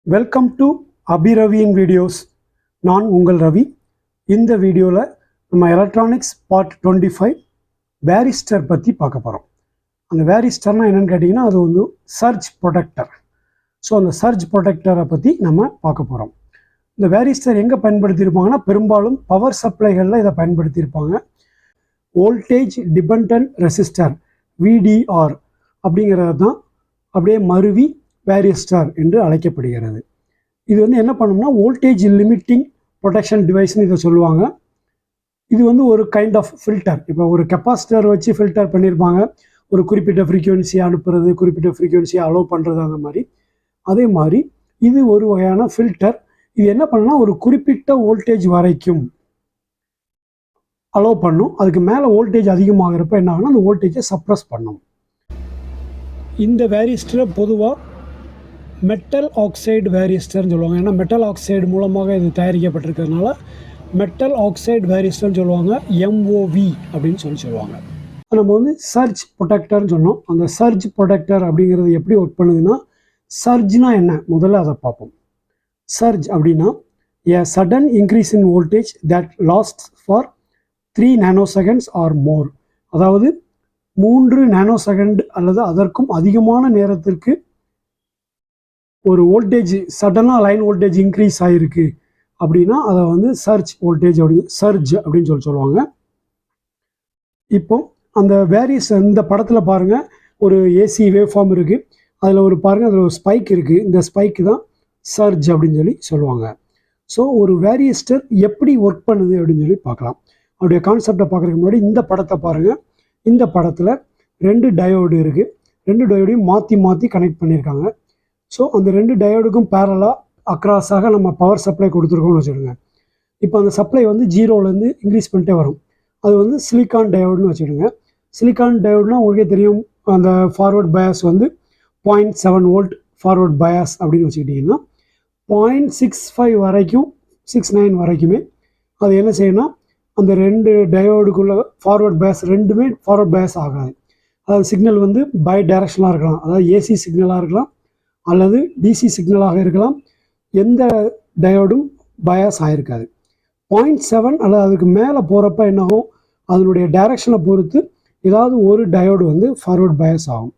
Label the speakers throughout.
Speaker 1: Welcome to அபிரவியின் videos. நான் உங்கள் ரவி. இந்த வீடியோவில் நம்ம எலக்ட்ரானிக்ஸ் பார்ட் 25 வேரிஸ்டர் பற்றி பார்க்க போகிறோம். அந்த வேரிஸ்டர்னால் என்னென்னு கேட்டிங்கன்னா, அது வந்து சர்ஜ் ப்ரொடெக்டர். ஸோ அந்த சர்ஜ் ப்ரொடெக்டரை பற்றி நம்ம பார்க்க போகிறோம். இந்த வேரிஸ்டர் எங்கே பயன்படுத்தியிருப்பாங்கன்னா, பெரும்பாலும் பவர் சப்ளைகளில் இதை பயன்படுத்தியிருப்பாங்க. வோல்டேஜ் டிபெண்டன்ட் ரெசிஸ்டர் VDR அப்படிங்கிறது தான் அப்படியே மருவி வேரிஸ்டர் என்று அழைக்கப்படுகிறது. இது வந்து என்ன பண்ணும்னா, வோல்டேஜ் லிமிட்டிங் ப்ரொடெக்ஷன் டிவைஸ்னு இதை சொல்லுவாங்க. இது வந்து ஒரு கைண்ட் ஆஃப் ஃபில்டர். இப்போ ஒரு கெப்பாசிட்டர் வச்சு ஃபில்டர் பண்ணியிருப்பாங்க. ஒரு குறிப்பிட்ட ஃப்ரீக்வன்சியை அனுப்புறது, குறிப்பிட்ட ஃப்ரீக்வன்சியை அலோவ் பண்ணுறது, அந்த மாதிரி. அதே மாதிரி இது ஒரு வகையான ஃபில்டர். இது என்ன பண்ணுன்னா, ஒரு குறிப்பிட்ட வோல்டேஜ் வரைக்கும் அலோவ் பண்ணும். அதுக்கு மேலே வோல்டேஜ் அதிகமாகிறப்ப என்ன ஆகும்னா, அந்த வோல்டேஜை சப்ரஸ் பண்ணும். இந்த வேரிஸ்டரை பொதுவாக மெட்டல் ஆக்சைடு வேரிஸ்டர்னு சொல்லுவாங்க. ஏன்னா மெட்டல் ஆக்சைடு மூலமாக இது தயாரிக்கப்பட்டிருக்கிறதுனால மெட்டல் ஆக்சைடு வேரிஸ்டர்னு சொல்லுவாங்க. MOV அப்படின்னு சொல்லுவாங்க. நம்ம வந்து சர்ஜ் ப்ரொடெக்டர்னு சொன்னோம். அந்த சர்ஜ் ப்ரொடெக்டர் அப்படிங்கிறது எப்படி ஒர்க் பண்ணுதுன்னா, சர்ஜ்னா என்ன முதல்ல அதை பார்ப்போம். சர்ஜ் அப்படின்னா a sudden increase in voltage that lasts for 3 nanoseconds or more. அதாவது 3 நானோசெகண்ட் அல்லது அதற்கும் அதிகமான நேரத்திற்கு ஒரு வோல்டேஜ் சடனாக லைன் வோல்டேஜ் இன்க்ரீஸ் ஆகிருக்கு அப்படின்னா அதை வந்து சர்ஜ் வோல்டேஜ் சர்ஜ் அப்படின்னு சொல்லுவாங்க. இப்போ அந்த வேரியஸ் இந்த படத்தில் பாருங்கள், ஒரு AC வேவ் ஃபார்ம் இருக்குது. அதில் ஒரு பாருங்கள், அதில் ஒரு ஸ்பைக் இருக்குது. இந்த ஸ்பைக்கு தான் சர்ஜ் அப்படின்னு சொல்லுவாங்க. ஸோ ஒரு வேரியஸ்டர் எப்படி ஒர்க் பண்ணுது அப்படின்னு பார்க்கலாம். அவருடைய கான்செப்டை பார்க்குறதுக்கு முன்னாடி இந்த படத்தை பாருங்கள். இந்த படத்தில் 2 டயோடு இருக்குது. 2 டயோடையும் மாற்றி கனெக்ட் பண்ணியிருக்காங்க. ஸோ அந்த 2 டயோடுக்கும் பேரலாக அக்ராஸாக நம்ம பவர் சப்ளை கொடுத்துருக்கோம்னு வச்சுடுங்க. இப்போ அந்த சப்ளை வந்து 0லேருந்து இன்க்ரீஸ் பண்ணிட்டே வரும். அது வந்து சிலிக்கான் டயோடுன்னு வச்சுடுங்க. சிலிக்கான் டயோடுனால் உங்களுக்கே தெரியும், அந்த ஃபார்வர்ட் பயாஸ் வந்து 0.7 வோல்ட் ஃபார்வர்ட் பயாஸ் அப்படின்னு வச்சுக்கிட்டிங்கன்னா 0.65 வரைக்கும் 69 வரைக்குமே அது என்ன செய்யணும்னா, அந்த 2 டயோடுக்குள்ள ஃபார்வர்ட் பயாஸ் ரெண்டுமே ஃபார்வர்ட் பயாஸ் ஆகாது. அதாவது சிக்னல் வந்து பை டைரக்ஷனாக இருக்கலாம். அதாவது AC சிக்னலாக இருக்கலாம் அல்லது DC சிக்னலாக இருக்கலாம். எந்த டயோடும் பயாஸ் ஆகிருக்காது. 0.7 அல்லது அதுக்கு மேலே போகிறப்ப என்னாகும், அதனுடைய டைரக்ஷனை பொறுத்து ஏதாவது ஒரு டயோடு வந்து ஃபார்வர்ட் பயாஸ் ஆகும்.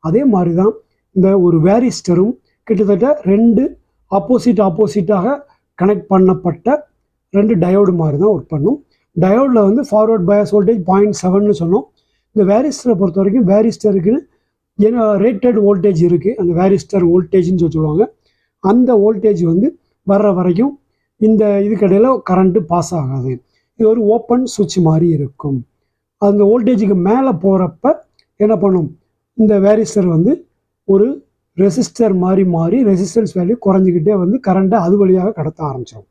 Speaker 1: அதே மாதிரி தான் இந்த ஒரு வேரிஸ்டரும் கிட்டத்தட்ட 2 ஆப்போசிட்டாக கனெக்ட் பண்ணப்பட்ட 2 டயோடு மாதிரி தான் ஒர்க் பண்ணும். டயோடில் வந்து ஃபார்வர்ட் பயாஸ் வோல்டேஜ் 0.7ன்னு சொன்னோம். இந்த வேரிஸ்டரை பொறுத்த வரைக்கும் வேரிஸ்டருக்குன்னு ஏன்னா ரேட்டட் வோல்டேஜ் இருக்குது. அந்த வேரிஸ்டர் வோல்டேஜ்னு சொல்லுவாங்க. அந்த வோல்டேஜ் வந்து வர்ற வரைக்கும் இந்த இதுக்கடையில் கரண்ட்டு பாஸ் ஆகாது. இது ஒரு ஓப்பன் சுவிட்ச் மாதிரி இருக்கும். அந்த வோல்டேஜுக்கு மேலே போகிறப்ப என்ன பண்ணும், இந்த வேரிஸ்டர் வந்து ஒரு ரெசிஸ்டர் மாறி ரெசிஸ்டன்ஸ் வேல்யூ குறைஞ்சிக்கிட்டே வந்து கரண்ட்டை அது வழியாக கடத்த ஆரம்பிச்சிடும்.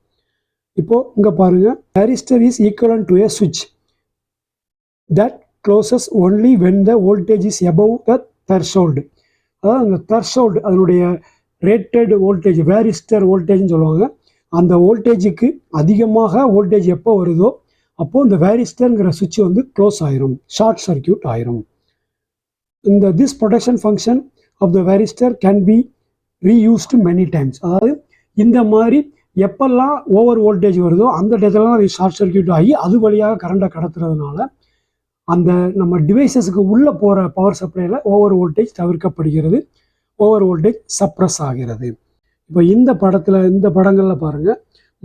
Speaker 1: இப்போது இங்கே பாருங்கள், varistor is equivalent to a switch that closes only when the voltage is above the threshold. அதாவது அந்த threshold அதனுடைய ரேட்டட் வோல்டேஜ் வேரிஸ்டர் வோல்டேஜ்னு சொல்லுவாங்க. அந்த வோல்டேஜுக்கு அதிகமாக வோல்டேஜ் எப்போ வருதோ அப்போது இந்த வேரிஸ்டருங்கிற சுவிட்ச் வந்து க்ளோஸ் ஆயிரும், ஷார்ட் சர்க்கியூட் ஆயிரும். இந்த this protection function of the varistor can be reused many times. அதாவது இந்த மாதிரி எப்பெல்லாம் ஓவர் வோல்டேஜ் வருதோ அந்த இடத்துலலாம் அது ஷார்ட் சர்க்கியூட் ஆகி அது வழியாக கரண்ட்டை கடத்துறதுனால அந்த நம்ம டிவைசஸுக்கு உள்ளே போகிற பவர் சப்ளையில் ஓவர் வோல்டேஜ் தவிர்க்கப்படுகிறது, ஓவர் வோல்டேஜ் சப்ரஸ் ஆகிறது. இப்போ இந்த படங்களில் பாருங்கள்,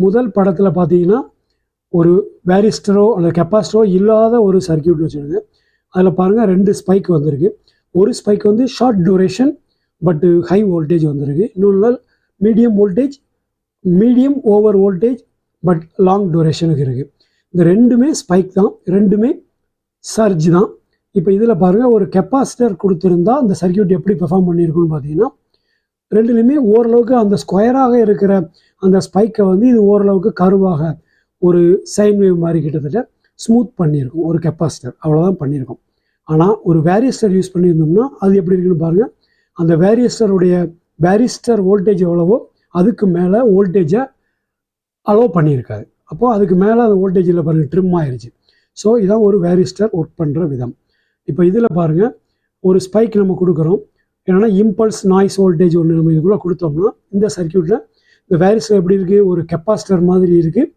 Speaker 1: முதல் படத்தில் பார்த்தீங்கன்னா ஒரு வேரிஸ்டரோ அல்லது கெப்பாசிட்டரோ இல்லாத ஒரு சர்க்கியூட் வச்சுருங்க. அதில் பாருங்கள் 2 ஸ்பைக் வந்திருக்கு. ஒரு ஸ்பைக் வந்து ஷார்ட் டியூரேஷன் பட்டு ஹை வோல்டேஜ் வந்திருக்கு. இன்னொன்று medium voltage, medium over voltage but long டியூரேஷனுக்கு இருக்குது. இந்த 2மே ஸ்பைக் தான், 2மே சர்ஜ் தான். இப்போ இதில் பாருங்கள், ஒரு கெப்பாசிட்டர் கொடுத்துருந்தா அந்த சர்க்கியூட் எப்படி பெர்ஃபார்ம் பண்ணியிருக்குன்னு பார்த்தீங்கன்னா, 2லேயுமே ஓரளவுக்கு அந்த ஸ்கொயராக இருக்கிற அந்த ஸ்பைக்கை வந்து இது ஓரளவுக்கு கருவாக ஒரு சைன் வேவ் மாதிரி கிட்டத்தட்ட ஸ்மூத் பண்ணியிருக்கும் ஒரு கெப்பாசிட்டர். அவ்வளோதான் பண்ணியிருக்கோம். ஆனால் ஒரு வேரிஸ்டர் யூஸ் பண்ணியிருந்தோம்னா அது எப்படி இருக்குன்னு பாருங்கள். அந்த வேரிஸ்டர் வோல்டேஜ் எவ்வளவோ அதுக்கு மேலே வோல்டேஜை அலோவ் பண்ணியிருக்காது. அப்போது அதுக்கு மேலே அந்த வோல்டேஜில் பாருங்கள் ட்ரிம் ஆயிடுச்சு. ஸோ இதான் ஒரு வேரிஸ்டர் ஒர்க் பண்ணுற விதம். இப்போ இதில் பாருங்கள், ஒரு ஸ்பைக் நம்ம கொடுக்குறோம். என்னென்னா இம்பல்ஸ் நாய்ஸ் வோல்டேஜ் ஒன்று நம்ம இதுக்குள்ளே கொடுத்தோம்னா இந்த சர்க்யூட்டில் இந்த வேரிஸ்டர் எப்படி இருக்குது, ஒரு கெப்பாசிட்டர் மாதிரி இருக்குது.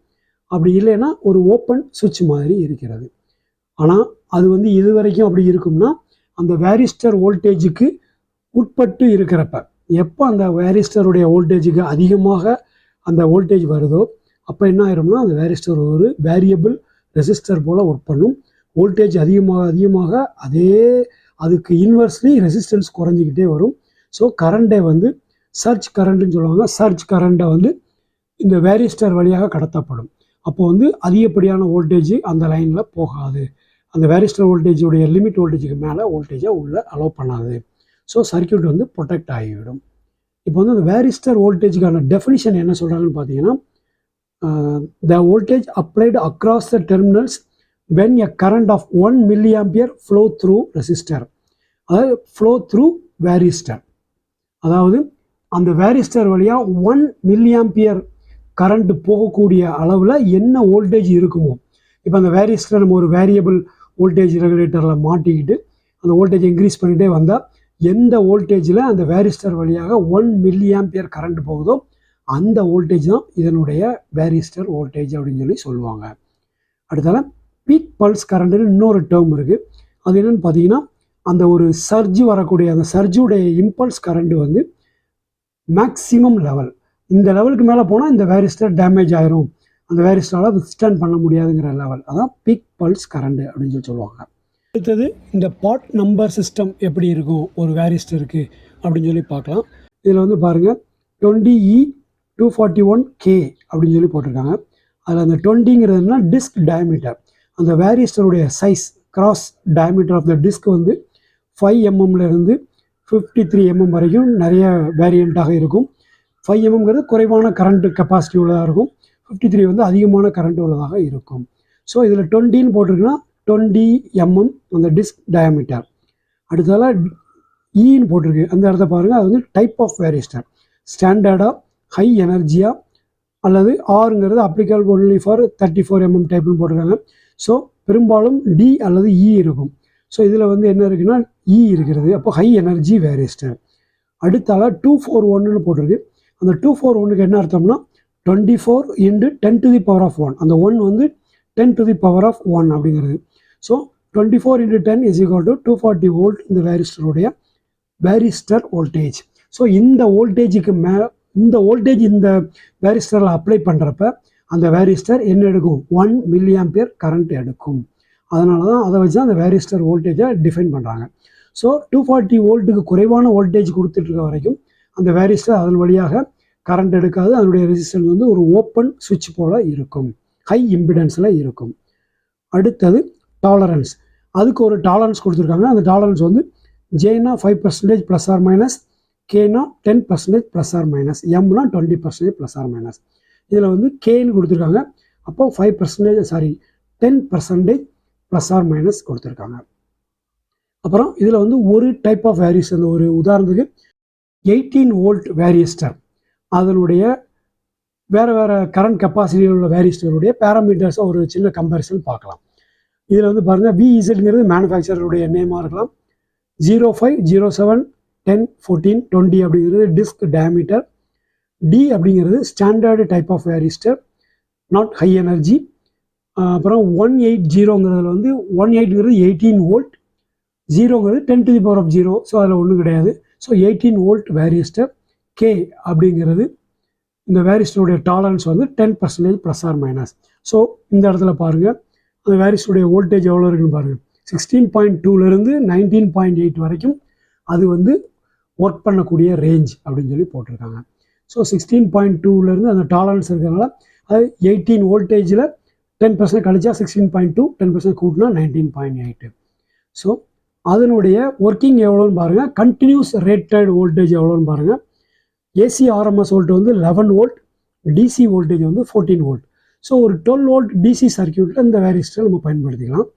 Speaker 1: அப்படி இல்லைன்னா ஒரு ஓப்பன் சுவிட்ச் மாதிரி இருக்கிறது. ஆனால் அது வந்து இது வரைக்கும் அப்படி இருக்கும்னா அந்த வேரிஸ்டர் வோல்டேஜுக்கு உட்பட்டு இருக்கிறப்ப, எப்போ அந்த வேரிஸ்டருடைய வோல்டேஜுக்கு அதிகமாக அந்த வோல்டேஜ் வருதோ அப்போ என்ன ஆயிரும்னா அந்த வேரிஸ்டர் ஒரு வேரியபிள் ரெசிஸ்டர் போல் ஒர்க் பண்ணும். வோல்டேஜ் அதிகமாக அதே அதுக்கு இன்வெர்ஸ்லி ரெசிஸ்டன்ஸ் குறைஞ்சிக்கிட்டே வரும். ஸோ கரண்ட்டை வந்து சர்ஜ் கரண்ட்டுன்னு சொல்லுவாங்க. சர்ஜ் கரண்ட்டை வந்து இந்த வேரிஸ்டர் வழியாக கடத்தப்படும். அப்போ வந்து அதிகப்படியான வோல்டேஜ் அந்த லைனில் போகாது. அந்த வேரிஸ்டர் வோல்டேஜுடைய லிமிட் வோல்டேஜுக்கு மேலே வோல்டேஜை உள்ளே அலோவ் பண்ணாது. ஸோ சர்க்யூட் வந்து ப்ரொடெக்ட் ஆகிவிடும். இப்போ வந்து அந்த வேரிஸ்டர் வோல்டேஜுக்கான டெஃபினிஷன் என்ன சொல்கிறாங்கன்னு பார்த்தீங்கன்னா, the voltage applied across the terminals when a current of 1 milliampere flow through resistor, அதாவது flow through varistor, அதாவது அந்த வேரிஸ்டர் வழியாக 1 milliampere கரண்ட் போகக்கூடிய அளவில் என்ன வோல்டேஜ் இருக்குமோ, இப்போ அந்த வேரிஸ்டர் நம்ம ஒரு வேரியபிள் வோல்டேஜ் ரெகுலேட்டரில் மாட்டிக்கிட்டு அந்த வோல்டேஜ் இன்க்ரீஸ் பண்ணிகிட்டே வந்தால் எந்த வோல்டேஜில் அந்த வேரிஸ்டர் வழியாக 1 milliampere கரண்ட் போகுதோ அந்த வோல்டேஜ் தான் இதனுடைய வேரிஸ்டர் வோல்டேஜ் அப்படின்னு சொல்லுவாங்க. அடுத்தால பீக் பல்ஸ் கரண்ட்டுன்னு இன்னொரு டேர்ம் இருக்குது. அது என்னென்னு பார்த்தீங்கன்னா, அந்த ஒரு சர்ஜ் வரக்கூடிய அந்த சர்ஜுடைய இம்பல்ஸ் கரண்ட் வந்து மேக்ஸிமம் லெவல், இந்த லெவலுக்கு மேலே போனால் இந்த வேரிஸ்டர் டேமேஜ் ஆயிரும், அந்த வேரிஸ்டரால் வித்ஸ்டாண்ட் பண்ண முடியாதுங்கிற லெவல், அதான் பீக் பல்ஸ் கரண்ட் அப்படின்னு சொல்லுவாங்க. அடுத்தது இந்த பார்ட் நம்பர் சிஸ்டம் எப்படி இருக்கும் ஒரு வேரிஸ்டருக்கு அப்படின்னு பார்க்கலாம். இதில் வந்து பாருங்கள் 20E241K அப்படின்னு போட்டிருக்காங்க. அதில் அந்த 20ங்கிறதுனா டிஸ்க் டயமீட்டர். அந்த வேரிஸ்டருடைய size cross diameter of the disc வந்து 5 mmலேருந்து 53 mm வரைக்கும் நிறைய வேரியண்ட்டாக இருக்கும். 5 mmங்கிறது குறைவான கரண்ட் கெப்பாசிட்டி உள்ளதாக இருக்கும். 53 வந்து அதிகமான கரண்ட் உள்ளதாக இருக்கும். ஸோ இதில் 20ன்னு போட்டிருக்குன்னா 20 mm அந்த டிஸ்க் டயமீட்டர். அடுத்ததால் ஈன்னு போட்டிருக்கு, அந்த இடத்த பாருங்கள். அது வந்து டைப் ஆஃப் வேரிஸ்டர், ஸ்டாண்டர்டாக, ஹை எனர்ஜியாக, அல்லது ஆறுங்கிறது அப்ளிகபிள் ஒன்லி ஃபார் 34 mm டைப்னு போட்டிருக்காங்க. ஸோ பெரும்பாலும் டி அல்லது இ இருக்கும். ஸோ இதில் வந்து என்ன இருக்குன்னா இ இருக்கிறது, அப்போ ஹை எனர்ஜி வேரிஸ்டர். அடுத்தால 241ன்னு போட்டிருக்கு. அந்த 241க்கு என்ன அர்த்தம்னா 24 × 10⁻1, அந்த 1 வந்து 10⁻1 அப்படிங்கிறது. ஸோ 24 × 10 = 240 volt இந்த வேரிஸ்டருடைய வேரிஸ்டர் வோல்டேஜ். ஸோ இந்த வோல்டேஜுக்கு இந்த வோல்டேஜ் இந்த வேரிஸ்டரில் அப்ளை பண்ணுறப்ப அந்த வேரிஸ்டர் என்ன எடுக்கும், 1 milliampere கரண்ட் எடுக்கும். அதனால தான் அதை வச்சு அந்த வேரிஸ்டர் வோல்டேஜை டிஃபைன் பண்ணுறாங்க. ஸோ 240 வோல்ட்டுக்கு குறைவான வோல்டேஜ் கொடுத்துட்ருக்க வரைக்கும் அந்த வேரிஸ்டர் அதன் வழியாக கரண்ட் எடுக்காது. அதனுடைய ரெசிஸ்டன்ஸ் வந்து ஒரு ஓப்பன் சுவிட்ச் போல் இருக்கும், ஹை இம்பிடன்ஸில் இருக்கும். அடுத்தது டாலரன்ஸ். அதுக்கு ஒரு டாலரன்ஸ் கொடுத்துருக்காங்க. அந்த டாலரன்ஸ் வந்து ஜேனா 5% ±, கேனா 10% ±, எம்னா 20% ±. இதில் வந்து கேன்னு கொடுத்துருக்காங்க. அப்போ 10% ±, கொடுத்துருக்காங்க. அப்புறம் இதில் வந்து ஒரு டைப் ஆஃப் வேரிஸ்டர், ஒரு உதாரணத்துக்கு 18 volt வேரிஸ்டர், அதனுடைய வேறு கரண்ட் கெப்பாசிட்டியில் உள்ள வேரிஸ்டருடைய பேராமீட்டர்ஸை ஒரு சின்ன கம்பேரிசன் பார்க்கலாம். இதில் வந்து பாருங்கள், VZங்கிறது மேனுஃபேக்சருடைய நேமாக இருக்கலாம். 05, 07, 10, 14, 20 அப்படிங்கிறது டிஸ்க் டயமீட்டர். டி அப்படிங்கிறது standard type of varistor, not high energy. அப்புறம் 180ங்கிறதுல வந்து 18ங்கிறது 18 volt, 0ங்கிறது 10⁻0. ஸோ அதில் ஒன்றும் கிடையாது. So 18 volt வேரிஸ்டர். கே அப்படிங்கிறது இந்த வேரிஸ்டருடைய டாலரன்ஸ் வந்து 10% ±. ஸோ இந்த இடத்துல பாருங்கள் அந்த வேரிஸ்டருடைய வோல்டேஜ் எவ்வளோ இருக்குன்னு பாருங்கள். 16.2லேருந்து 19.8 வரைக்கும் அது வந்து ஒர்க் பண்ணக்கூடிய ரேஞ்ச் அப்படின்னு போட்டிருக்காங்க. ஸோ 16.2லேருந்து அந்த டாலரன்ஸ் இருக்கிறதுனால அது 18 வோல்டேஜில் 10% கழிச்சா 16.2, 10% கூட்டினா 19.8. ஸோ அதனுடைய ஒர்க்கிங் எவ்வளோன்னு பாருங்கள். கண்டினியூஸ் ரேட்டட் வோல்டேஜ் எவ்வளோன்னு பாருங்கள். ஏசி ஆர்எம்எஸ் வோல்ட் வந்து 11 volt, டிசி வோல்டேஜ் வந்து 14 volt. ஸோ ஒரு 12 volt டிசி சர்க்யூட்டில் இந்த வேரிஸ்டர் நம்ம பயன்படுத்திக்கலாம்.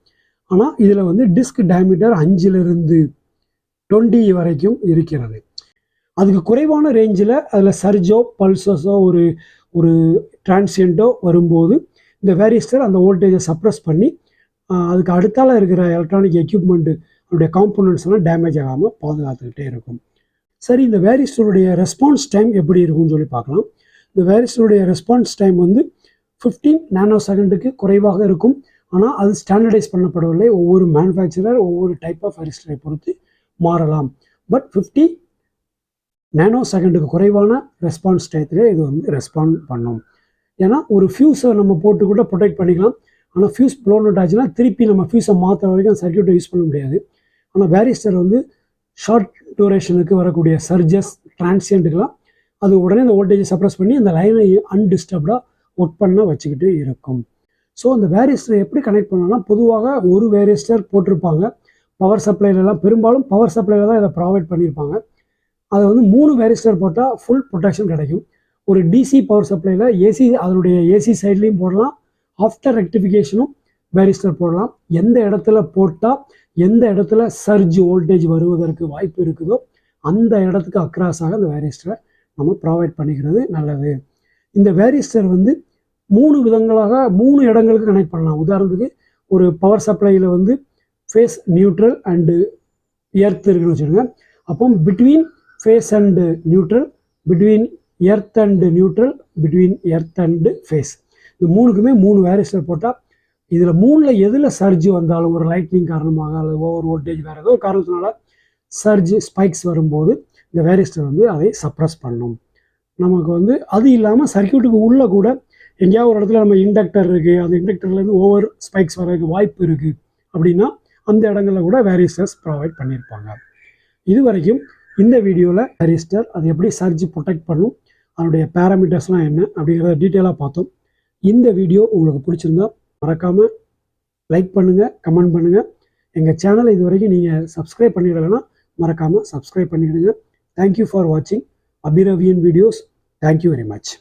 Speaker 1: ஆனால் இதில் வந்து டிஸ்க் டயமீட்டர் 5லேருந்து 20 வரைக்கும் இருக்கிறது. அதுக்கு குறைவான ரேஞ்சில் அதில் சர்ஜோ பல்சஸோ ஒரு டிரான்சியண்ட்டோ வரும்போது இந்த வேரிஸ்டர் அந்த வோல்டேஜை சப்ரஸ் பண்ணி அதுக்கு அடுத்தால இருக்கிற எலக்ட்ரானிக் எக்யூப்மெண்ட்டு அதோடைய காம்போனன்ட்ஸ் எல்லாம் டேமேஜ் ஆகாமல் பாதுகாத்துக்கிட்டே இருக்கும். சரி, இந்த வேரிஸ்டருடைய ரெஸ்பான்ஸ் டைம் எப்படி இருக்கும்னு சொல்லி பார்க்கலாம். இந்த வேரிஸ்டருடைய ரெஸ்பான்ஸ் டைம் வந்து 15 நானோ செகண்டுக்கு குறைவாக இருக்கும். ஆனால் அது ஸ்டாண்டர்டைஸ் பண்ணப்படவில்லை. ஒவ்வொரு மேனுஃபேக்சரர் ஒவ்வொரு டைப் ஆஃப் வேரிஸ்டரை பொறுத்து மாறலாம். பட் 50 நானோ செகண்டுக்கு குறைவான ரெஸ்பான்ஸ் டயத்திலே இது வந்து ரெஸ்பாண்ட் பண்ணும். ஏன்னா ஒரு ஃபியூஸை நம்ம போட்டு கூட ப்ரொடெக்ட் பண்ணிக்கலாம். ஆனால் ஃபியூஸ் ப்ளோன் அவுட் ஆச்சுன்னா திருப்பி நம்ம ஃபியூஸை மாற்றுற வரைக்கும் சர்க்யூட்டை யூஸ் பண்ண முடியாது. ஆனால் வேரிஸ்டர் வந்து ஷார்ட் டியூரேஷனுக்கு வரக்கூடிய சர்ஜஸ், டிரான்சியண்ட்டுக்கெல்லாம் அது உடனே அந்த வோல்டேஜை சப்ரஸ் பண்ணி அந்த லைனை அன்டிஸ்டர்ப்டாக ஒர்க் பண்ண வச்சுக்கிட்டு இருக்கும். ஸோ அந்த வேரிஸ்டரை எப்படி கனெக்ட் பண்ணோம்னா, பொதுவாக ஒரு வேரிஸ்டர் போட்டிருப்பாங்க. பவர் சப்ளைலலாம் பெரும்பாலும் பவர் சப்ளைல தான் இதை ப்ரொவைட் பண்ணியிருப்பாங்க. அதை வந்து 3 வேரிஸ்டர் போட்டால் ஃபுல் ப்ரொடெக்ஷன் கிடைக்கும். ஒரு டிசி பவர் சப்ளையில் ஏசி, அதனுடைய ஏசி சைட்லேயும் போடலாம். ஆஃப்டர் ரெக்டிஃபிகேஷனும் வேரிஸ்டர் போடலாம். எந்த இடத்துல போட்டால் எந்த இடத்துல சர்ஜ் வோல்டேஜ் வருவதற்கு வாய்ப்பு இருக்குதோ அந்த இடத்துக்கு அக்ராஸாக அந்த வேரிஸ்டரை நம்ம ப்ரொவைட் பண்ணிக்கிறது நல்லது. இந்த வேரிஸ்டர் வந்து 3 விதங்களாக 3 இடங்களுக்கு கனெக்ட் பண்ணலாம். உதாரணத்துக்கு ஒரு பவர் சப்ளையில் வந்து ஃபேஸ், நியூட்ரல் அண்டு எர்த் இருக்குன்னு வச்சுருங்க. அப்போ between phase and neutral, between earth and neutral, between earth and phase, இந்த 3க்குமே 3 வேரிஸ்டர் போட்டால் இதில் 3ல் எதில் சர்ஜ் வந்தாலும், ஒரு லைட்னிங் காரணமாக அல்லது ஓவர் வோல்டேஜ் வேறு ஏதோ காரணத்தினால சர்ஜ் ஸ்பைக்ஸ் வரும்போது இந்த வேரிஸ்டர் வந்து அதை சப்ரஸ் பண்ணும். நமக்கு வந்து அது இல்லாமல் சர்க்யூட்டுக்கு உள்ளே கூட எங்கேயாவது ஒரு இடத்துல நம்ம இண்டக்டர் இருக்குது, அந்த இண்டக்டர்லேருந்து ஓவர் ஸ்பைக்ஸ் வர்றதுக்கு வாய்ப்பு இருக்குது அப்படின்னா அந்த இடங்களில் கூட வேரிஸ்டர்ஸ் ப்ரொவைட் பண்ணியிருப்பாங்க. இது வரைக்கும் இந்த வீடியோவில் வேரிஸ்டர் அது எப்படி சர்ஜ் ப்ரொடெக்ட் பண்ணும், அதனுடைய பேராமீட்டர்ஸ்லாம் என்ன அப்படிங்கிறத டீட்டெயிலாக பார்த்தோம். இந்த வீடியோ உங்களுக்கு பிடிச்சிருந்தா மறக்காமல் லைக் பண்ணுங்கள், கமெண்ட் பண்ணுங்கள். எங்கள் சேனலை இது வரைக்கும் நீங்கள் சப்ஸ்கிரைப் பண்ணிடலைன்னா மறக்காமல் சப்ஸ்கிரைப் பண்ணிவிடுங்க. தேங்க்யூ ஃபார் வாட்சிங் அபிரவியன் வீடியோஸ். Thank you very much.